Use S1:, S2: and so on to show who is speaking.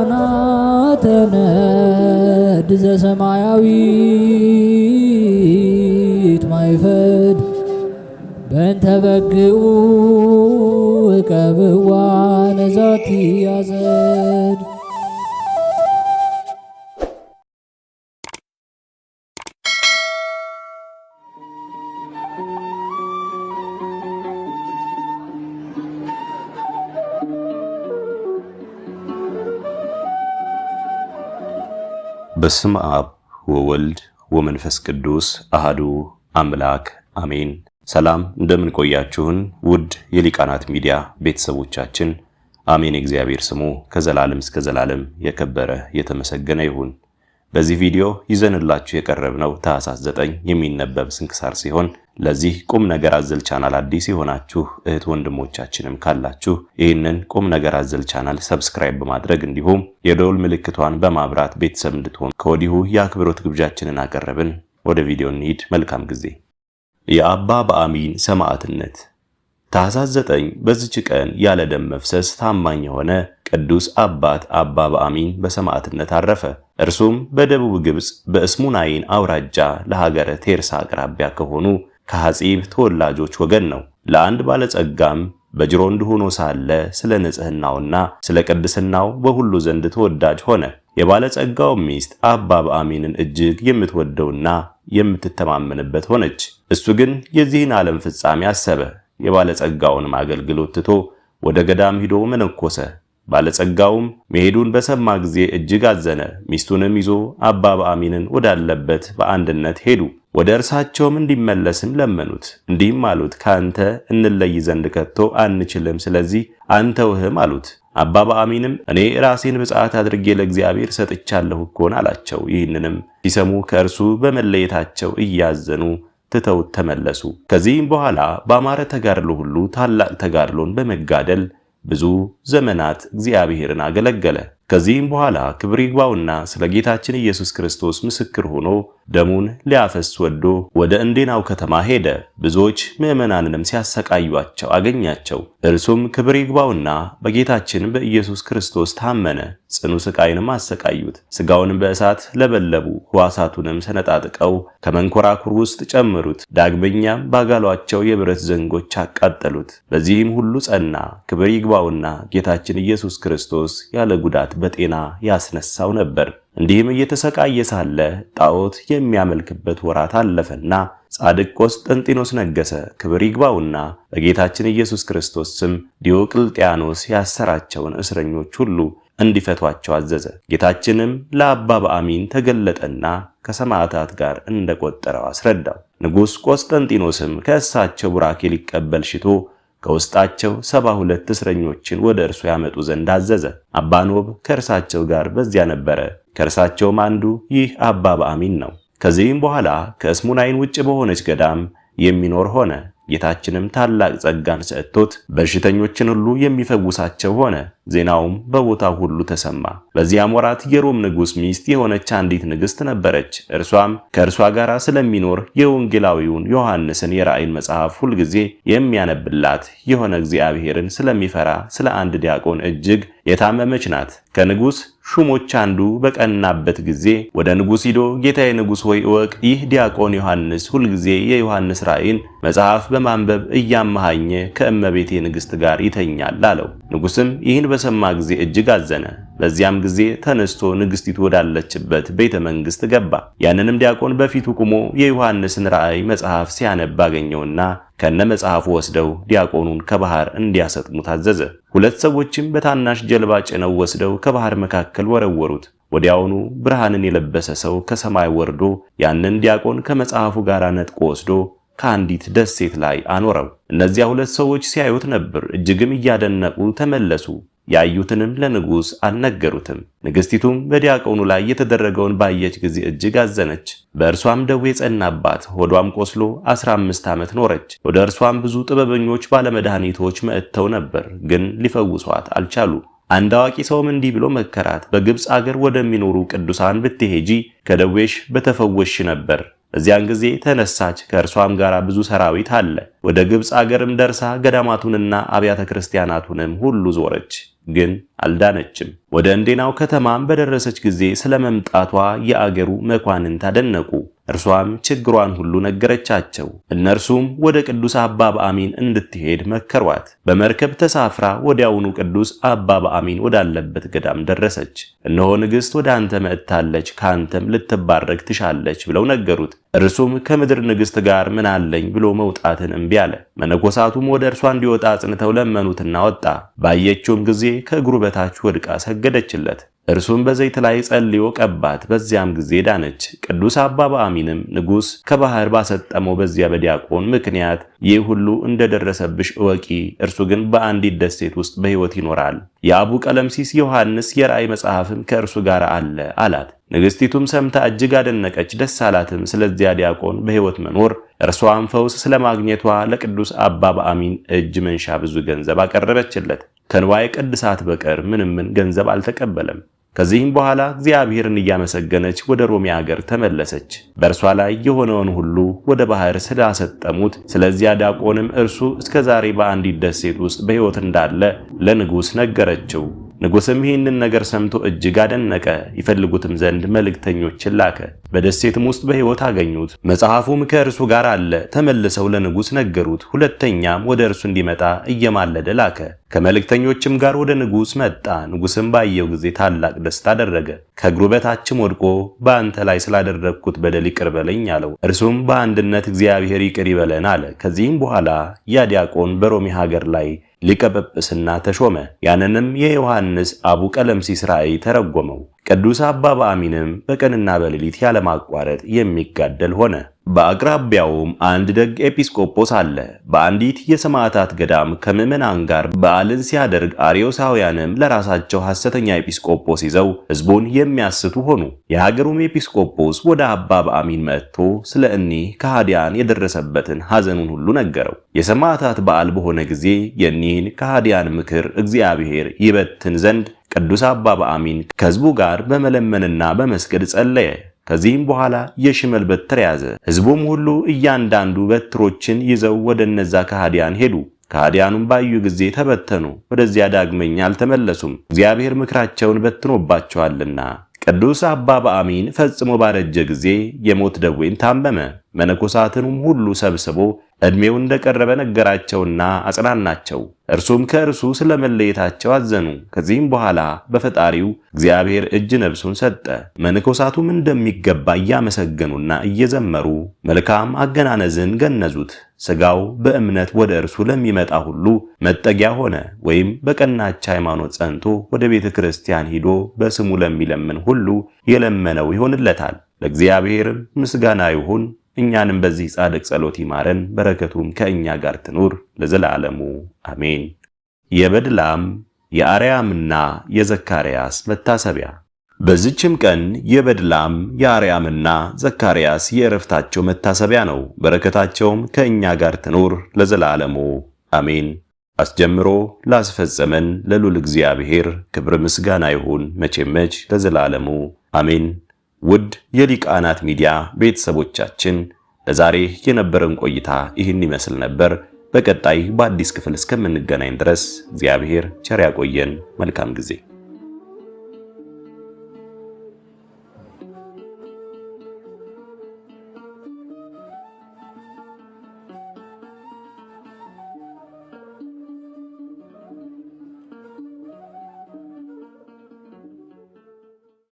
S1: ሊቃናተ ነድ ዘሰማያዊት ማይፈድ በእንተ በግዑ እቀብዋ ነዛቲ ያዘድ።
S2: በስመ አብ ወወልድ ወመንፈስ ቅዱስ አሃዱ አምላክ አሜን። ሰላም እንደምን ቆያችሁን? ውድ የሊቃናት ሚዲያ ቤተሰቦቻችን፣ አሜን። እግዚአብሔር ስሙ ከዘላለም እስከ ዘላለም የከበረ የተመሰገነ ይሁን። በዚህ ቪዲዮ ይዘንላችሁ የቀረብነው ታኅሳስ 9 የሚነበብ ስንክሳር ሲሆን ለዚህ ቁም ነገር አዘል ቻናል አዲስ የሆናችሁ እህት ወንድሞቻችንም ካላችሁ ይህንን ቁም ነገር አዘል ቻናል ሰብስክራይብ በማድረግ እንዲሁም የደወል ምልክቷን በማብራት ቤተሰብ እንድትሆኑ ከወዲሁ የአክብሮት ግብዣችንን አቀረብን። ወደ ቪዲዮ እንሂድ። መልካም ጊዜ። የአባ በአሚን ሰማዕትነት። ታኅሳስ 9 በዚች ቀን ያለ ደም መፍሰስ ታማኝ የሆነ ቅዱስ አባት አባ በአሚን በሰማዕትነት አረፈ። እርሱም በደቡብ ግብጽ በእስሙናይን አውራጃ ለሀገረ ቴርሳ አቅራቢያ ከሆኑ ከሐጺብ ተወላጆች ወገን ነው። ለአንድ ባለጸጋም በጅሮንድ ሆኖ ሳለ ስለ ንጽሕናውና ስለ ቅድስናው በሁሉ ዘንድ ተወዳጅ ሆነ። የባለጸጋው ሚስት አባ በአሚንን እጅግ የምትወደውና የምትተማመንበት ሆነች። እሱ ግን የዚህን ዓለም ፍጻሜ አሰበ። የባለጸጋውንም አገልግሎት ትቶ ወደ ገዳም ሂዶ መነኮሰ። ባለጸጋውም መሄዱን በሰማ ጊዜ እጅግ አዘነ። ሚስቱንም ይዞ አባ በአሚንን ወዳለበት በአንድነት ሄዱ። ወደ እርሳቸውም እንዲመለስም ለመኑት። እንዲህም አሉት፣ ካንተ እንለይ ዘንድ ከቶ አንችልም፣ ስለዚህ አንተውህም አሉት። አባ በአሚንም እኔ ራሴን ብጽዓት አድርጌ ለእግዚአብሔር ሰጥቻለሁ እኮን አላቸው። ይህንንም ሲሰሙ ከእርሱ በመለየታቸው እያዘኑ ትተውት ተመለሱ። ከዚህም በኋላ በአማረ ተጋድሎ ሁሉ ታላቅ ተጋድሎን በመጋደል ብዙ ዘመናት እግዚአብሔርን አገለገለ። ከዚህም በኋላ ክብር ይግባውና ስለ ጌታችን ኢየሱስ ክርስቶስ ምስክር ሆኖ ደሙን ሊያፈስ ወዶ ወደ እንዴናው ከተማ ሄደ። ብዙዎች ምዕመናንንም ሲያሰቃዩአቸው አገኛቸው። እርሱም ክብር ይግባውና በጌታችን በኢየሱስ ክርስቶስ ታመነ። ጽኑ ስቃይንም አሰቃዩት። ሥጋውንም በእሳት ለበለቡ፣ ሕዋሳቱንም ሰነጣጥቀው ከመንኮራኩር ውስጥ ጨመሩት። ዳግመኛም ባጋሏቸው የብረት ዘንጎች አቃጠሉት። በዚህም ሁሉ ጸና። ክብር ይግባውና ጌታችን ኢየሱስ ክርስቶስ ያለ ጉዳት በጤና ያስነሳው ነበር። እንዲህም እየተሰቃየ ሳለ ጣዖት የሚያመልክበት ወራት አለፈና ጻድቅ ቆስጠንጢኖስ ነገሰ። ክብር ይግባውና በጌታችን ኢየሱስ ክርስቶስ ስም ዲዮቅልጥያኖስ ያሰራቸውን እስረኞች ሁሉ እንዲፈቷቸው አዘዘ። ጌታችንም ለአባ በአሚን ተገለጠና ከሰማዕታት ጋር እንደቆጠረው አስረዳው። ንጉሥ ቆስጠንጢኖስም ከእሳቸው ቡራኬ ሊቀበል ሽቶ ከውስጣቸው 72 እስረኞችን ወደ እርሱ ያመጡ ዘንድ አዘዘ። አባ ኖብ ከእርሳቸው ጋር በዚያ ነበረ። ከእርሳቸውም አንዱ ይህ አባ በአሚን ነው። ከዚህም በኋላ ከእስሙናይን ውጭ በሆነች ገዳም የሚኖር ሆነ። ጌታችንም ታላቅ ጸጋን ሰጥቶት በሽተኞችን ሁሉ የሚፈውሳቸው ሆነ። ዜናውም በቦታው ሁሉ ተሰማ። በዚያም ወራት የሮም ንጉሥ ሚስት የሆነች አንዲት ንግሥት ነበረች። እርሷም ከእርሷ ጋር ስለሚኖር የወንጌላዊውን ዮሐንስን የራእይን መጽሐፍ ሁልጊዜ የሚያነብላት የሆነ እግዚአብሔርን ስለሚፈራ ስለ አንድ ዲያቆን እጅግ የታመመች ናት። ከንጉሥ ሹሞች አንዱ በቀናበት ጊዜ ወደ ንጉሥ ሂዶ ጌታዬ ንጉሥ ሆይ እወቅ፣ ይህ ዲያቆን ዮሐንስ ሁልጊዜ የዮሐንስ ራእይን መጽሐፍ በማንበብ እያመሃኘ ከእመቤቴ ንግሥት ጋር ይተኛል አለው። ንጉሥም ይህን በሰማ ጊዜ እጅግ አዘነ። በዚያም ጊዜ ተነስቶ ንግሥቲቱ ወዳለችበት ቤተ መንግሥት ገባ። ያንንም ዲያቆን በፊቱ ቆሞ የዮሐንስን ራእይ መጽሐፍ ሲያነብ አገኘውና ከነ መጽሐፉ ወስደው ዲያቆኑን ከባህር እንዲያሰጥሙ ታዘዘ። ሁለት ሰዎችም በታናሽ ጀልባ ጭነው ወስደው ከባህር መካከል ወረወሩት። ወዲያውኑ ብርሃንን የለበሰ ሰው ከሰማይ ወርዶ ያንን ዲያቆን ከመጽሐፉ ጋር ነጥቆ ወስዶ ከአንዲት ደሴት ላይ አኖረው። እነዚያ ሁለት ሰዎች ሲያዩት ነበር፣ እጅግም እያደነቁ ተመለሱ። ያዩትንም ለንጉሥ አልነገሩትም። ንግሥቲቱም በዲያቆኑ ላይ የተደረገውን ባየች ጊዜ እጅግ አዘነች። በእርሷም ደዌ ጸናባት፣ ሆዷም ቆስሎ 15 ዓመት ኖረች። ወደ እርሷም ብዙ ጥበበኞች ባለመድኃኒቶች መጥተው ነበር፣ ግን ሊፈውሷት አልቻሉ። አንድ አዋቂ ሰውም እንዲህ ብሎ መከራት፣ በግብፅ አገር ወደሚኖሩ ቅዱሳን ብትሄጂ ከደዌሽ በተፈወሽ ነበር። በዚያን ጊዜ ተነሳች፣ ከእርሷም ጋር ብዙ ሰራዊት አለ። ወደ ግብፅ አገርም ደርሳ ገዳማቱንና አብያተ ክርስቲያናቱንም ሁሉ ዞረች፣ ግን አልዳነችም። ወደ እንዴናው ከተማም በደረሰች ጊዜ ስለ መምጣቷ የአገሩ መኳንንት አደነቁ። እርሷም ችግሯን ሁሉ ነገረቻቸው። እነርሱም ወደ ቅዱስ አባ በአሚን እንድትሄድ መከሯት። በመርከብ ተሳፍራ ወዲያውኑ ቅዱስ አባ በአሚን ወዳለበት ገዳም ደረሰች። እነሆ ንግሥት ወደ አንተ መጥታለች፣ ከአንተም ልትባረክ ትሻለች ብለው ነገሩት። እርሱም ከምድር ንግሥት ጋር ምን አለኝ ብሎ መውጣትን እምቢ አለ። መነኮሳቱም ወደ እርሷ እንዲወጣ አጽንተው ለመኑትና ወጣ። ባየችውም ጊዜ ከእግሩ በታች ወድቃ ሰገደችለት። እርሱም በዘይት ላይ ጸልዮ ቀባት። በዚያም ጊዜ ዳነች። ቅዱስ አባ በአሚንም ንጉሥ ከባህር ባሰጠመው በዚያ በዲያቆን ምክንያት ይህ ሁሉ እንደደረሰብሽ እወቂ፣ እርሱ ግን በአንዲት ደሴት ውስጥ በሕይወት ይኖራል። የአቡ ቀለምሲስ ዮሐንስ የራእይ መጽሐፍም ከእርሱ ጋር አለ አላት። ንግሥቲቱም ሰምታ እጅግ አደነቀች፣ ደስ አላትም ስለዚያ ዲያቆን በሕይወት መኖር። እርሷም ፈውስ ስለማግኘቷ ለቅዱስ አባ በአሚን እጅ መንሻ ብዙ ገንዘብ አቀረበችለት። ከንዋየ ቅድሳት በቀር ምንም ገንዘብ አልተቀበለም። ከዚህም በኋላ እግዚአብሔርን እያመሰገነች ወደ ሮሜ ሀገር ተመለሰች። በእርሷ ላይ የሆነውን ሁሉ ወደ ባህር ስላሰጠሙት ስለዚያ ዲያቆንም እርሱ እስከዛሬ በአንዲት ደሴት ውስጥ በሕይወት እንዳለ ለንጉሥ ነገረችው። ንጉሥም ይህንን ነገር ሰምቶ እጅግ አደነቀ። ይፈልጉትም ዘንድ መልእክተኞችን ላከ። በደሴትም ውስጥ በሕይወት አገኙት። መጽሐፉም ከእርሱ ጋር አለ። ተመልሰው ለንጉሥ ነገሩት። ሁለተኛም ወደ እርሱ እንዲመጣ እየማለደ ላከ። ከመልእክተኞችም ጋር ወደ ንጉሥ መጣ። ንጉሥም ባየው ጊዜ ታላቅ ደስታ አደረገ። ከእግሩ በታችም ወድቆ በአንተ ላይ ስላደረግኩት በደል ይቅር በለኝ አለው። እርሱም በአንድነት እግዚአብሔር ይቅር ይበለን አለ። ከዚህም በኋላ ያ ዲያቆን በሮሜ ሀገር ላይ ሊቀ ጵጵስና ተሾመ። ያንንም የዮሐንስ አቡ ቀለምሲስ ራእይ ተረጎመው። ቅዱስ አባ በአሚንም በቀንና በሌሊት ያለማቋረጥ የሚጋደል ሆነ። በአቅራቢያውም አንድ ደግ ኤጲስቆጶስ አለ። በአንዲት የሰማዕታት ገዳም ከምዕመናን ጋር በዓልን ሲያደርግ አርዮሳውያንም ለራሳቸው ሐሰተኛ ኤጲስቆጶስ ይዘው ሕዝቡን የሚያስቱ ሆኑ። የሀገሩም ኤጲስቆጶስ ወደ አባ በአሚን መጥቶ ስለ እኒህ ከሃዲያን የደረሰበትን ሐዘኑን ሁሉ ነገረው። የሰማዕታት በዓል በሆነ ጊዜ የኒህን ከሃዲያን ምክር እግዚአብሔር ይበትን ዘንድ ቅዱስ አባ በአሚን ከሕዝቡ ጋር በመለመንና በመስገድ ጸለየ። ከዚህም በኋላ የሽመል በትር ያዘ። ሕዝቡም ሁሉ እያንዳንዱ በትሮችን ይዘው ወደ እነዛ ከሃዲያን ሄዱ። ከሃዲያኑም ባዩ ጊዜ ተበተኑ፣ ወደዚያ ዳግመኛ አልተመለሱም፣ እግዚአብሔር ምክራቸውን በትኖባቸዋልና። ቅዱስ አባ በአሚን ፈጽሞ ባረጀ ጊዜ የሞት ደዌን ታመመ። መነኮሳትንም ሁሉ ሰብስቦ ዕድሜው እንደቀረበ ነገራቸውና አጽናናቸው። እርሱም ከእርሱ ስለመለየታቸው አዘኑ። ከዚህም በኋላ በፈጣሪው እግዚአብሔር እጅ ነፍሱን ሰጠ። መነኮሳቱም እንደሚገባ እያመሰገኑና እየዘመሩ መልካም አገናነዝን ገነዙት። ሥጋው በእምነት ወደ እርሱ ለሚመጣ ሁሉ መጠጊያ ሆነ። ወይም በቀናች ሃይማኖት ጸንቶ ወደ ቤተ ክርስቲያን ሂዶ በስሙ ለሚለምን ሁሉ የለመነው ይሆንለታል። ለእግዚአብሔርም ምስጋና ይሁን። እኛንም በዚህ ጻድቅ ጸሎት ይማረን፣ በረከቱም ከእኛ ጋር ትኑር ለዘላለሙ አሜን። የበድላም የአርያምና የዘካርያስ መታሰቢያ። በዚችም ቀን የበድላም የአርያምና ዘካርያስ የዕረፍታቸው መታሰቢያ ነው። በረከታቸውም ከእኛ ጋር ትኑር ለዘላለሙ አሜን። አስጀምሮ ላስፈጸመን ለልዑል እግዚአብሔር ክብር ምስጋና ይሁን መቼም ለዘላለሙ አሜን። ውድ የሊቃናት ሚዲያ ቤተሰቦቻችን ለዛሬ የነበረን ቆይታ ይህን ይመስል ነበር። በቀጣይ በአዲስ ክፍል እስከምንገናኝ ድረስ እግዚአብሔር ቸር ያቆየን። መልካም ጊዜ